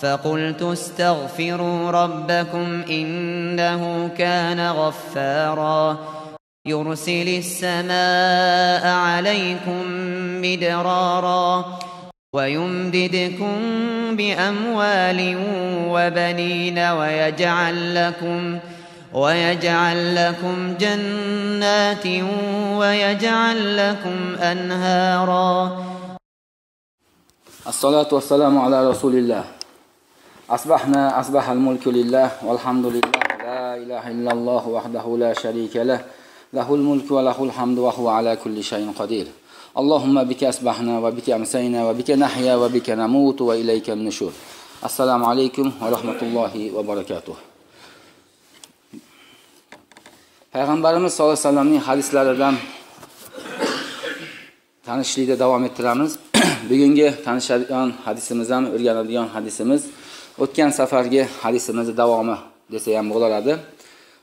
فقلت استغفروا ربكم إنه كان غفارا يرسل السماء عليكم مدرارا ويمددكم بأموال وبنين ويجعل لكم جنات ويجعل لكم أنهارا. الصلاة والسلام على رسول الله. أصبح الملك لله والحمد لله لا إله إلا الله وحده لا شريك له له الملك وله الحمد وهو على كل شيء قدير. اللهم بك أصبحنا وبك أمسينا وبك نحيا وبك نموت وإليك النشور. السلام عليكم ورحمة الله وبركاته. Payg'ambarimiz sollallohu alayhi vasallamning hadislaridan tanishlikda davom ettiramiz. Bugungi tanishadigan hadisimiz ham o'rganadigan hadisimiz o'tgan safargi hadisimizni davomi desa ham bo'laradi.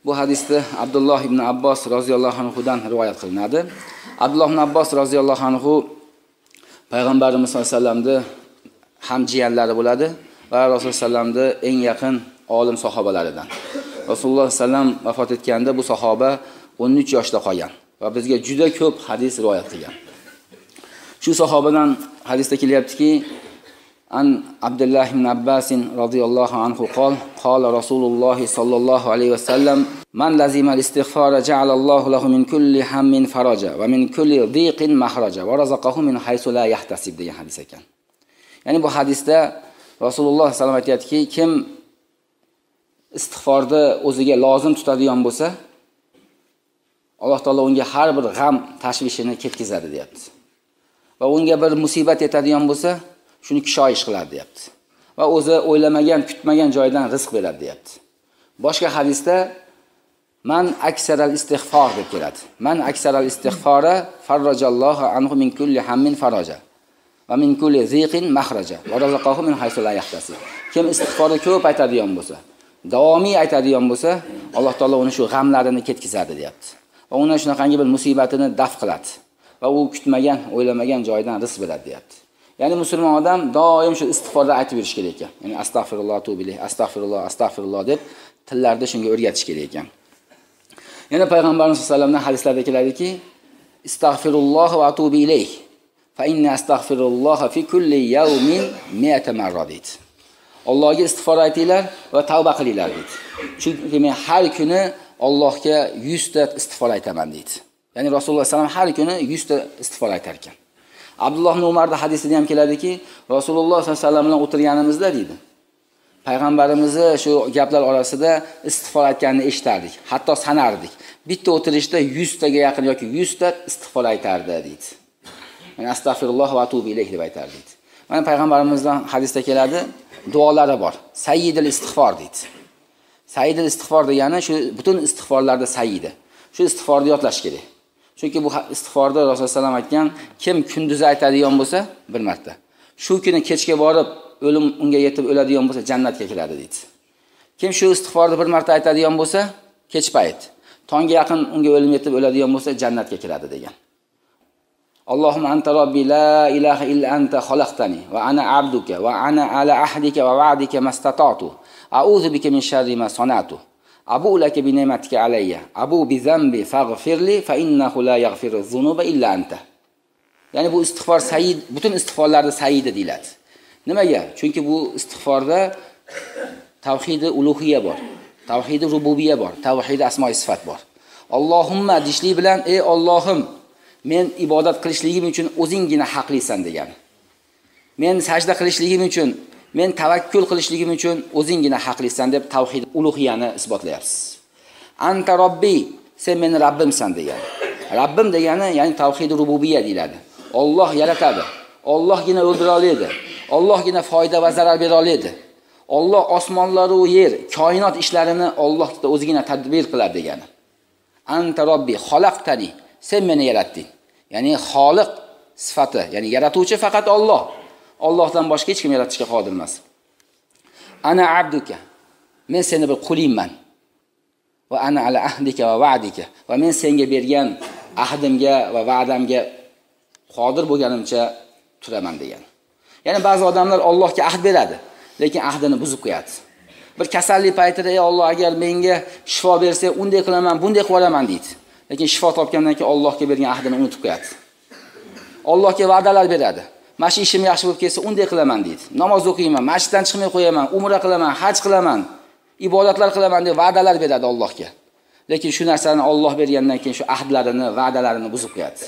Bu hadisni Abdulloh ibn Abbos roziyallohu anhu dan rivoyat qilinadi. Abdulloh ibn Abbos roziyallohu anhu Payg'ambarimiz sollallohu alayhi vasallamning ham jiyanlari bo'ladi va Rasululloh sallamning eng yaqin olim sahobalaridan. Rasululloh sallam vafot etganda bu sahoba 13 yoshda qolgan va bizga juda ko'p hadis rivoyat qilgan. Shu sahobadan hadisda kelyaptiki, an Abdullah ibn Abbas radhiyallohu anhu qala Rasululloh sallallohu alayhi vasallam man lazima al-istighfara ja'alallohu lahu min kulli hammin faraja va min kulli dhiqin mahraja va razaqahu min haythu la yahtasib degan hadis ekan. Ya'ni bu hadisda Rasululloh sallallohu alayhi vasallam aytayotki, kim istig'forni o'ziga lozim tutadigan bo'lsa, Alloh taolo unga har bir g'am tashvishini ketkazadi deyapti. Va unga bir musibat yetadigan bo'lsa, shuni kishoyish qiladi deyapti. Va o'zi o'ylamagan, kutmagan joydan rizq beradi deyapti. Boshqa hadisda man aksaral istig'for deb keladi. Man aksaral istig'fora farrajallohu anhu min kulli hammin faraja va min kulli ziqin mahraja va razaqahu min haythu la yahtasib. Kim istig'forni ko'p aytadigan bo'lsa, davomiy aytadigan bo'lsa, Alloh taolo uni shu g'amlarini ketkazadi deyapti. Va undan shunaqangi bir musibatini daf qiladi. Va u kutmagan, o'ylamagan joydan rizq beradi deyapti. Ya'ni musulmon odam doim shu istig'forni aytib yurish kerak ekan. Ya'ni astagfirulloh tubilih, astagfirulloh deb tillarda shunga o'rgatish kerak ekan. Yana payg'ambarimiz sollallohu alayhi vasallamdan hadislarda keladiki, astagfirulloh va atubu ilayh. Fa inna astagfirulloh fi kulli yawmin 100 marra deydi. Allohga istig'for aytinglar va tavba qilinglar deydi. Chunki men har kuni Allohga 100 ta istig'for aytaman deydi. Ya'ni Rasululloh sallam har kuni 100 ta istig'for aytar ekan. Abdulloh ibn Umarning hadisida ham keladiki, Rasululloh sallallohu alayhi vasallam bilan o'tirganimizda deydi. Payg'ambarimizni shu gaplar orasida istig'for aytganini eshitardik, hatto sanardik. Bitta o'tirishda 100 taga yaqin yoki 100 ta istig'for aytardi deydi. Ya'ni astagfirulloh va atubu ilayh deb aytardi deydi. Mana payg'ambarimizdan hadisda keladi, duolari bor. Sayyidul istig'for deydi. Sayyidul istig'for degani shu butun istig'forlarda sayyidi. Shu istig'forni yodlash kerak. Chunki bu istig'forda Rasululloh sallam aytgan, kim kunduzi aytadigan bo'lsa, bir marta. Shu kuni kechga borib o'lim unga yetib o'ladigan bo'lsa, jannatga kiradi deydi. Kim shu istig'forni bir marta aytadigan bo'lsa, kech payt, tongga yaqin unga o'lim yetib o'ladigan bo'lsa, jannatga kiradi degan. Allohumma anta robbi la ilaha illa anta xalaqtani va ana abduka va ana ala ahdika va va'dika mastata'tu. A'udhu bika min sharri ma sana'tu. Abu laka bi ni'matika alayya. Abu bi zambi faghfirli fa innahu la yaghfiru dhunuba illa anta. Ya'ni bu istig'for sayyid, butun istig'forlarda sayyid deyiladi. Nimaga? Chunki bu istig'forda tavhid uluhiyya bor, tavhid rububiyya bor, tavhid asmo-i sifat bor. Allohumma dishlik bilan ey Allohim, men ibodat qilishligim uchun o'zinggina haqlisan degani. Men sajda qilishligim uchun, men tavakkul qilishligim uchun o'zinggina haqlisan deb tavhid uluhiyyani isbotlayapsiz. Anta robbi, sen meni Rabbimsan degani. Rabbim degani ya'ni tavhid rububiyya deyiladi. Alloh yaratadi. Allohgina o'ldira oladi. Allohgina foyda va zarar bera oladi. Alloh osmonlar va yer, koinot ishlarini Alloh o'zigina tadbir qiladi degani. Anta robbi, xalaqtani, sen meni yaratding. Ya'ni xoliq sifati, ya'ni yaratuvchi faqat Alloh. Allohdan boshqa hech kim yaratishga qodir emas. Ana abduka, men seni bir qulingman. Va ana ala ahdika va va'dika, va men senga bergan ahdimga va va'damga qodir bo'lganimcha turaman degan. Ya'ni ba'zi odamlar Allohga ahd beradi. lekin ahdini buzib qo'yadi. Bir kasallik paytida ey Alloh agar menga shifo bersa, unday qilaman, bunday qilaman deydi. Lekin shifo topgandan keyin Allohga bergan ahdini unutib qo'yadi. Allohga va'dalar beradi. Mana shu ishim yaxshi bo'lib kelsa, unday qilaman deydi. Namoz o'qiyman, masjiddan chiqmay qo'yaman, umra qilaman, haj qilaman, ibodatlar qilaman deb va'dalar beradi Allohga. Lekin shu narsani Alloh bergandan keyin shu ahdlarini, va'dalarini buzib qo'yadi.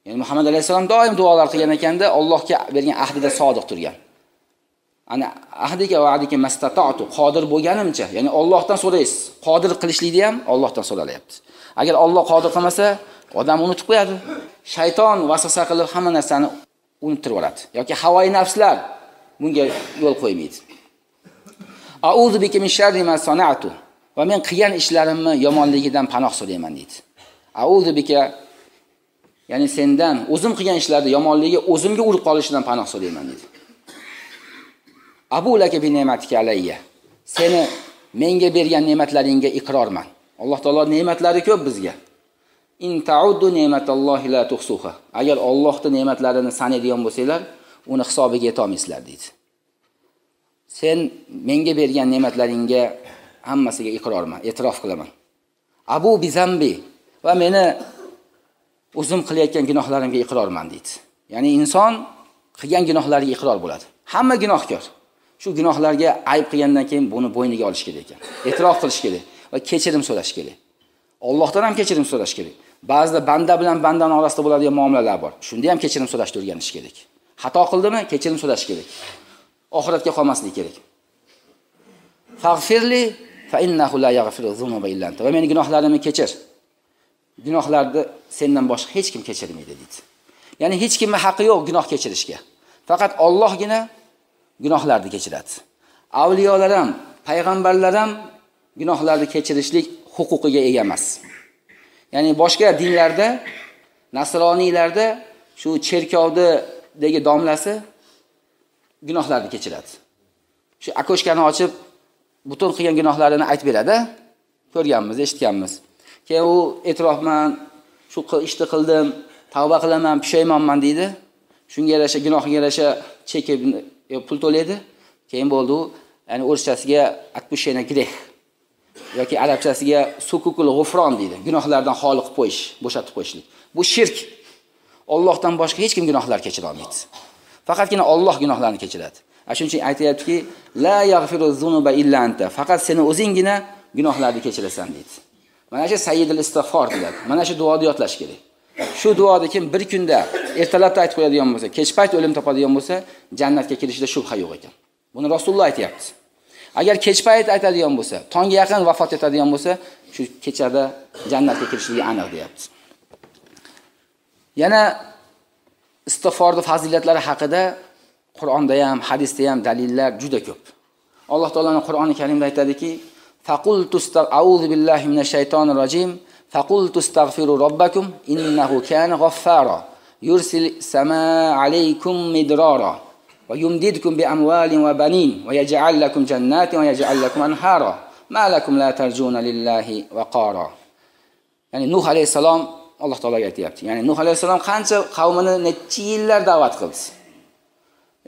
Ya'ni Muhammad alayhisalom doim duolar qilgan ekanda, Allohga bergan ahdida sodiq turgan. Ana ahdika va'dika mastata'tu, qodir bo'lganimcha, ya'ni Allohdan so'raysiz. Qodir qilishlikni ham Allohdan so'ralyapti. Agar Alloh qodir qilmasa, odam unutib qo'yadi. Shayton vasvasa qilib hamma narsani unuttirib yuboradi yoki havoi nafslar bunga yo'l qo'ymaydi. A'udhu bika min sharri ma sana'tu, va men qilgan ishlarimni yomonligidan panoh so'rayman deydi. A'udhu bika, ya'ni sendan o'zim qilgan ishlarni yomonligi o'zimga urib qolishidan panoh so'rayman deydi. Abu laka bi ne'matika alayya, seni menga bergan ne'matlaringga iqrorman. Alloh taolo ne'matlari ko'p bizga. In ta'uddu ne'matallohi la tuhsuha. Agar Allohning ne'matlarini sanaydigan bo'lsanglar, uni hisobiga yeta olmaysizlar deydi. Sen menga bergan ne'matlaringga hammasiga iqrorman, e'tirof qilaman. Abu bi zambi, va meni o'zim qilayotgan gunohlarimga iqrorman deydi. Ya'ni inson qilgan gunohlariga iqror bo'ladi. Hamma gunohkor. Shu gunohlarga ayb qilgandan keyin buni bo'yniga olish kerak ekan. E'tirof qilish kerak va kechirim so'rash kerak. Allohdan ham kechirim so'rash kerak. Ba'zida banda bilan bandaning orasida bo'ladigan muomalalar bor. Shunda ham kechirim so'rashni o'rganish kerak. Xato qildimi, kechirim so'rash kerak. Oxiratga qolmaslik kerak. Faghfirli fa innahu la yaghfiru dhunuba illa anta. Va meni gunohlarimni kechir. Gunohlarni sendan boshqa hech kim kechirmaydi deydi. Ya'ni hech kimning haqqi yo'q gunoh kechirishga. Faqat Allohgina gunohlarni kechiradi. Avliyolar ham, payg'ambarlar ham gunohlarni kechirishlik huquqiga ega emas. Ya'ni boshqa dinlarda, nasroniylarda shu cherkovdagi domlasi gunohlarni kechiradi. Shu akoshkani ochib, butun qilgan gunohlarini aytib beradi. Ko'rganmiz, eshitganmiz. Keyin u e'tirofman, shu ishni qildim, tavba qilaman, pushaymonman deydi. Shunga yarasha gunohiga yarasha chekib pul to'laydi. Keyin bo'ldi u, ya'ni o'rchasiga atpushena greh yoki arabchasiga sukukul g'ufron deydi. Gunohlardan xoli qilib qo'yish, bo'shatib qo'yishlik. Bu shirk. Allohdan boshqa hech kim gunohlar kechira olmaydi. Faqatgina Alloh gunohlarni kechiradi. Shuning uchun aytayaptiki, la yaghfiru zunuba illa anta. Faqat seni o'zinggina gunohlarni kechirasan deydi. Mana shu sayyidul istig'for deyiladi. Mana shu duoni yodlash kerak. Shu duoni kim bir kunda ertalabda aytib qo'yadigan bo'lsa, kech payt o'lim topadigan bo'lsa, jannatga kirishida shubha yo'q ekan. Buni Rasululloh aytayapti. Agar kech payt aytadigan bo'lsa, tongga yaqin vafot etadigan bo'lsa, shu kechada jannatga kirishligi aniq deyapti. Yana istig'forning fazilatlari haqida Qur'onda ham, hadisda ham dalillar juda ko'p. Alloh taolaning Qur'oni Karimda aytadiki, faqultu a'udhu billahi minash shaytonir rojim, faqultu astaghfiru robbakum innahu kana ghaffara yursil samaa alaykum midrara va yumdidkum bi amwalin va banin va yaj'al lakum jannatin va yaj'al lakum anhara ma lakum la tarjuna lillahi waqara. Ya'ni Nuh alayhisalom Alloh taolaga aytayapti. Ya'ni Nuh alayhisalom qancha qavmini necha yillar da'vat qildi.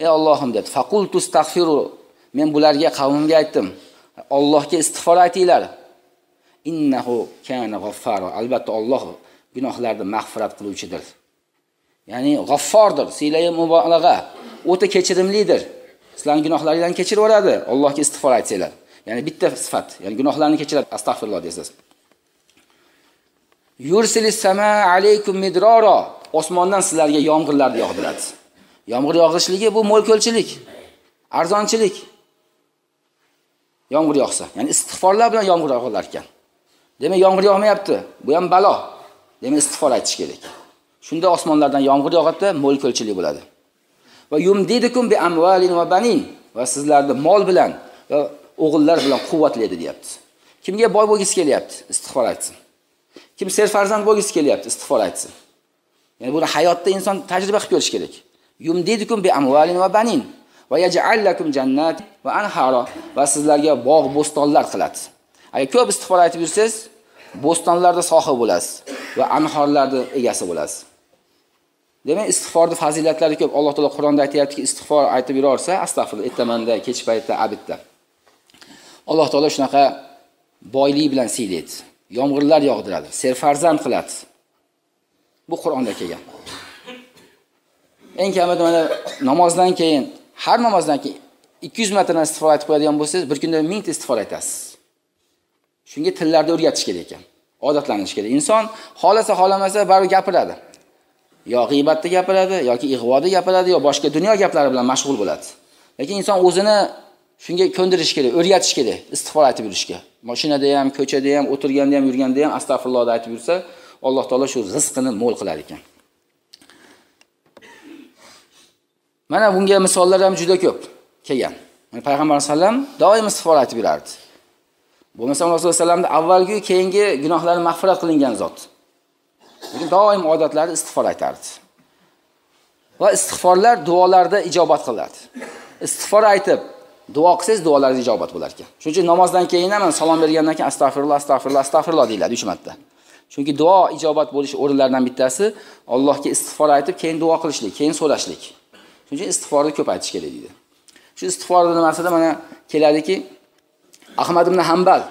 Ey Allohim dedi, faqultu astaghfiru, men bularga qavmimga aytdim, Allohga istig'for aytinglar. Innahu kana g'affaro, albatta Alloh gunohlarni mag'firat qiluvchidir. Ya'ni g'affordir, siylay mubolag'a, o'ta kechirimlidir. Sizlarning gunohlaringizni kechirib yuboradi, Allohga istig'for aytsanglar. Ya'ni bitta sifat, ya'ni gunohlarni kechiradi, astag'firulloh deysiz. Yursilis samaa alaykum midrara, osmondan sizlarga yomg'irlarni yog'diradi. Yomg'ir yog'ishligi bu mo'l-ko'lchilik, arzonchilik. Yomg'ir yog'sa, ya'ni istig'forlar bilan yomg'ir yog'ilar ekan. Demak, yomg'ir yog'mayapti, bu ham balo. Demak, istig'for aytish kerak. Shunda osmonlardan yomg'ir yog'adi, mo'l-ko'lchilik bo'ladi. Va yumdidukum bi amwalin va banin, va sizlarni mol bilan va o'g'illar bilan quvvatlaydi deyapti. Kimga boy bo'lgisi kelyapti? Istig'for aytsin. Kim serfarzand bo'lgisi kelyapti? Istig'for aytsin. Ya'ni buni hayotda inson tajriba qilib ko'rish kerak. Yumdidukum bi amwalin va banin va yaj'al lakum jannat va anhara, va sizlarga bog' bo'stonlar qiladi. Agar ko'p istig'for aytib yursangiz, bo'stonlarda sohib bo'lasiz va anhorlarda egasi bo'lasiz. Demak, istig'forning fazilatlari ko'p. Alloh taolo Qur'onda aytayaptiki, istig'for aytib yurarsa, astag'firullah, aytamanda, kech paytda, abidda. Alloh taolo shunaqa boylik bilan siylaydi. Yomg'irlar yog'diradi, serfarzand qiladi. Bu Qur'onda kelgan. Eng kamida mana namozdan keyin, har namozdan keyin 200 martadan istig'for aytib qo'yadigan bo'lsangiz, bir kunda 1000 ta istig'for aytasiz. Shunga tillarda o'rgatish kerak ekan. Odatlanish kerak. Inson xolasa xolamasa baribir gapiradi. Yo g'iybatda gapiradi, yoki ig'voda gapiradi, yo boshqa dunyo gaplari bilan mashg'ul bo'ladi. Lekin inson o'zini shunga ko'ndirish kerak, o'rgatish kerak, istig'for aytib yurishga. Mashinada ham, ko'chada ham, o'tirganda ham, yurganda ham astag'firullah aytib yursa, Alloh taolo shu rizqini mo'l qilar ekan. Mana bunga misollar ham juda ko'p kelgan. Payg'ambar sallam doim istig'for aytib yurardi. Bo'lmasa Rasululloh sallamning avvalgi, keyingi gunohlari mag'firat qilingan zot. Lekin doim odatlari istig'for aytardi. Va istig'forlar duolarda ijobat qiladi. Istig'for aytib duo qilsangiz, duolarga ijobat bo'lar ekan. Shuning uchun namozdan keyin ham salom bergandan keyin astag'firullah, astag'firullah, astag'firullah deyiladi 3 marta. Chunki duo ijobat bo'lish o'rinlaridan bittasi Allohga istig'for aytib, keyin duo qilishlik, keyin so'rashlik. Shuning uchun istig'forni ko'p aytish kerak deydi. Shu istig'forning nimasida mana keladiki, Ahmad ibn Hanbal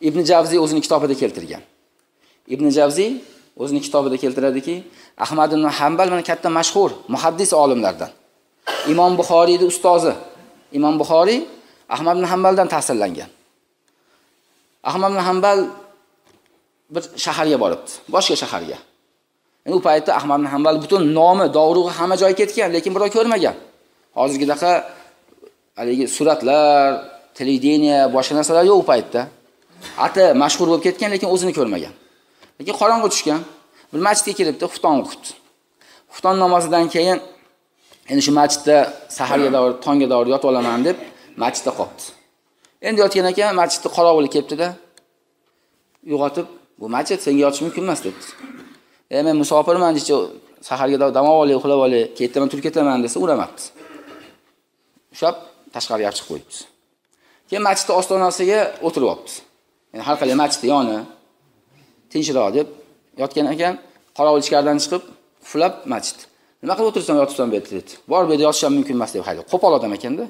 Ibn Javziy o'zining kitobida keltirgan. Ibn Javziy o'zining kitobida keltiradiki, Ahmad ibn Hanbal mana katta mashhur muhaddis olimlardan. Imom Buxoriyning ustozi. Imom Buxoriy Ahmad ibn Hanbaldan ta'sirlangan. Ahmad ibn Hanbal bir shaharga boribdi, boshqa shaharga. U paytda Ahmad ibn Hanbal butun nomi, dovrug'i hamma joyga ketgan, lekin birov ko'rmagan. Hozirgidaqa haligi suratlar, televideniya, boshqa narsalar yo'q u paytda. Ati mashhur bo'lib ketgan, lekin o'zini ko'rmagan. Lekin qorong'i tushgan. Bir masjidga kelibdi, xufton o'qitdi. Xufton namozidan keyin endi shu masjidda saharga davr, tongga davr yotib olaman deb masjidda qoldi. Endi yotgan ekan, masjidda qorovul kelibdi-da. Uyg'otib, "Bu masjid senga yotish mumkin emas" dedi. Men musofirman decha saharga dam olay, uxlab olay, ketaman, turib ketaman desa uramabdi. Ushab tashqariga chiqib qo'yibdi. Keyin masjid ostonasiga o'tirib olibdi. Ya'ni har qalay masjid yoni tinchroq deb yotgan ekan, qorovul ichkaridan chiqib, uflab masjid. "Nima qilib o'tirsan, yotibsan bu yerda" dedi. "Bor bu yerda yotishim mumkin emas" deb haydab. Qo'pol odam ekanda.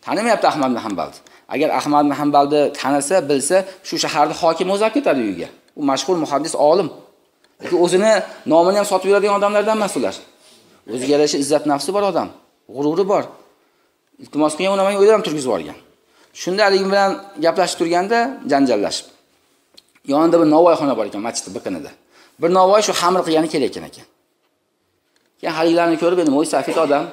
Tanimayapti Ahmad ibn Hanbalni. Agar Ahmad ibn Hanbalni tanisa, bilsa, shu shaharning hokimi o'zi olib ketadi uyiga. U mashhur muhaddis olim. Lekin o'zini nomini ham sotib yuradigan odamlardan emas ular. O'ziga yarasha izzat nafsi bor odam, g'ururi bor. Iltimos qilgan unamay o'ydan turgizib yuborgan. Shunda haligi bilan gaplashib turganda janjallashib. Yonida bir novvoyxona bor ekan masjidning biqinida. Bir novvoy shu xamir qilgani kelayotgan ekan. Keyin halilarni ko'rib, endi mo'y safit odam.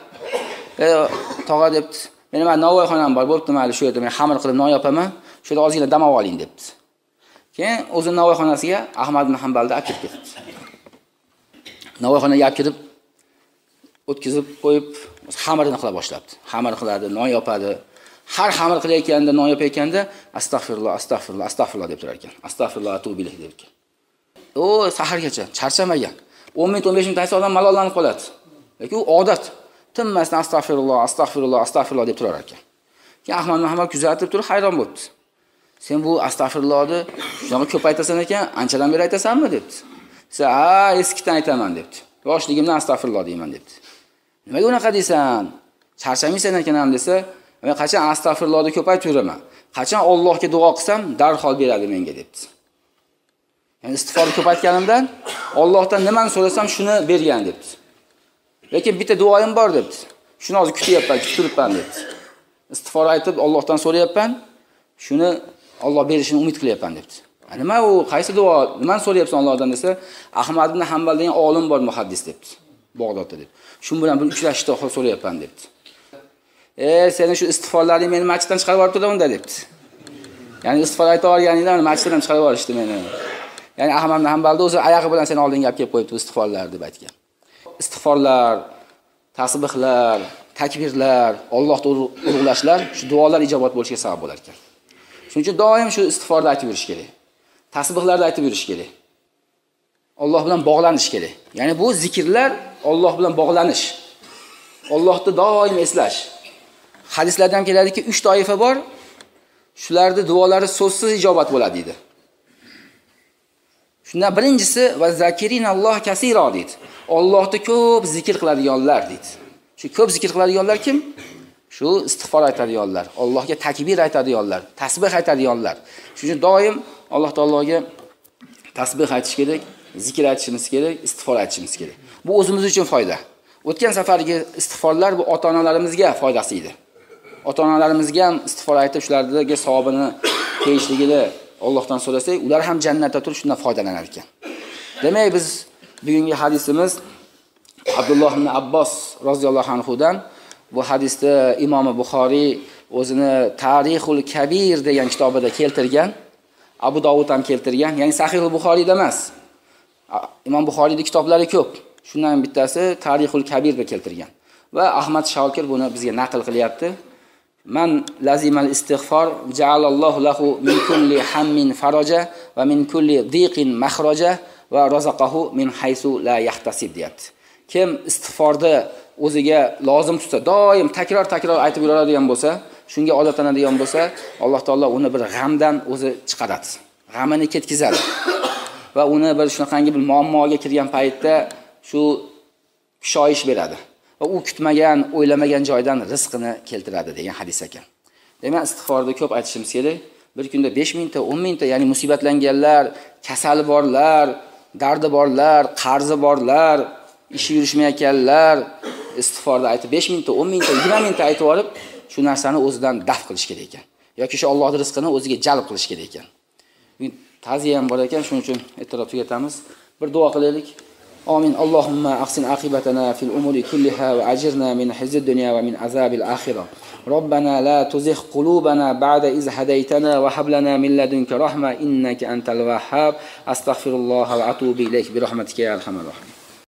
Tog'a debdi. "Meni mana novvoyxonam bor, bo'pti, mayli shu yerda men xamir qilib non yopaman, shu yerda ozgina dam oling" debdi. Keyin o'zi novvoyxonasiga Ahmad ibn Hanbalni olib ketdi. Novvoyxonaga olib kirib, o'tkazib qo'yib, xamirini qila boshlabdi. Xamir qiladi, non yopadi. Har xamir qilayotganda, non yopayotganda astag'firullah, astag'firullah, astag'firullah deb turar ekan. Astag'firullah atubu ilayh deb ekan. Sahargacha charchamagan. 10 minut, 15 minut aytsa odam malollanib qoladi. Lekin u odat. Tinmasdan astag'firullah, astag'firullah, astag'firullah deb turar ekan. Keyin Ahmad ibn Hanbal kuzatib turib hayron bo'ldi. "Sen bu astag'firullohni shunaqa ko'p aytasan ekan, anchadan beri aytasanmi?" debdi. "Sen eskidan aytaman" debdi. "Yoshligimdan astag'firullah deyman" debdi. "Nimaga unaqa deysan? Charchamaysan ekan" desa, "Men qachon astag'firullohni ko'p aytib yuraman. Qachon Allohga duo qilsam, darhol beradi menga" debdi. Ya'ni istig'forni ko'p aytganimdan Allohdan nimani so'rasam shuni bergan debdi. Lekin bitta duoyim bor debdi. Shuni hozir kutyapman, turibman debdi. Istig'for aytib Allohdan so'rayapman, shuni Alloh berishini umid qilyapman debdi. Nima u, qaysi duo, nimani so'rayapsan Allohdan desa, Ahmad ibn Hanbal degan olim bor, muhaddis debdi. Bog'dodda debdi. Shu bilan bir uchrashishda so'rayapman debdi. Seni shu istig'forlaring meni masjiddan chiqarib yuboribdi-da unda debdi. Ya'ni istig'for ayta olganingdan masjiddan chiqarib yuborishdi meni. Ya'ni Ahmad ibn Hanbalda o'zi oyog'i bilan seni oldinga olib kelib qo'yibdi istig'forlar deb aytgan. Istig'forlar, tasbihlar, takbirlar, Allohni ulug'lashlar, shu duolar ijobat bo'lishiga sabab bo'lar ekan. Shuning uchun doim shu istig'forni aytib yurish kerak. Tasbihlarni aytib yurish kerak. Alloh bilan bog'lanish kerak. Ya'ni bu zikrlar Alloh bilan bog'lanish. Allohni doim eslash. Hadislarda ham keladiki, 3 toifa bor. Shularning duolari so'zsiz ijobat bo'ladi deydi. Shundan birinchisi va zakirinalloh kaseero deydi. Allohni ko'p zikr qiladiganlar deydi. Shu ko'p zikr qiladiganlar kim? Shu istig'for aytadiganlar, Allohga takbir aytadiganlar, tasbih aytadiganlar. Shuning uchun doim Alloh taologa tasbih aytish kerak, zikr aytishimiz kerak, istig'for aytishimiz kerak. Bu o'zimiz uchun foyda. O'tgan safargi istig'forlar bu ota-onalarimizga foydasi edi. Ota-onalarimizga ham istig'for aytib, shularga savobini tegishligini Allohdan so'rasak, ular ham jannatda turib shundan foydalanar ekan. Demak, biz bugungi hadisimiz Abdulloh ibn Abbos roziyallohu anhu dan. Bu hadisda Imom Buxoriy o'zini Tarixul Kabir degan kitobida keltirgan. Abu Dovud ham keltirgan. Ya'ni Sahih Buxoriyda emas. Imom Buxoriyning kitoblari ko'p. Shundan bittasi Tarixul Kabirda keltirgan. Va Ahmad Shokir buni bizga naql qilyapti. Man lazimal istig'for ja'alallohu lahu min kulli hammin faraja va min kulli dhiqin makhraja va razaqahu min haysu la yahtasib deyapti. Kim istig'forda o'ziga lozim tutsa, doim takror aytib yuradigan bo'lsa, shunga odatlanadigan bo'lsa, Alloh taolo uni bir g'amdan o'zi chiqaradi. G'amini ketkizadi. Va uni bir shunaqangi bir muammoga kirgan paytda shu kushoyish beradi. Va u kutmagan, o'ylamagan joydan rizqini keltiradi degan hadis ekan. Demak, istig'forni ko'p aytishimiz kerak. Bir kunda 5 mingta, 10 mingta, ya'ni musibatlanganlar, kasali borlar, dardi borlar, qarzi borlar, ishi yurishmayotganlar istig'forda aytib 5 mingta, 10 mingta, 20 mingta aytib olib, shu narsani o'zidan daf qilish kerak ekan. Yoki shu Allohning rizqini o'ziga jalb qilish kerak ekan. Ta'ziya ham bor ekan, shuning uchun ertaroq tugatamiz. Bir duo qilaylik. Amin. Allohumma ahsin aqibatana fil umuri kulliha va ajirna min hizzid dunya va min azabil akhirah. Robbana la tuzigh qulubana ba'da iz hadaytana wa hab lana min ladunka rahma innaka antal wahhab. Astaghfirullah va atubu ilayk bi rahmatika ya arhamar rahim.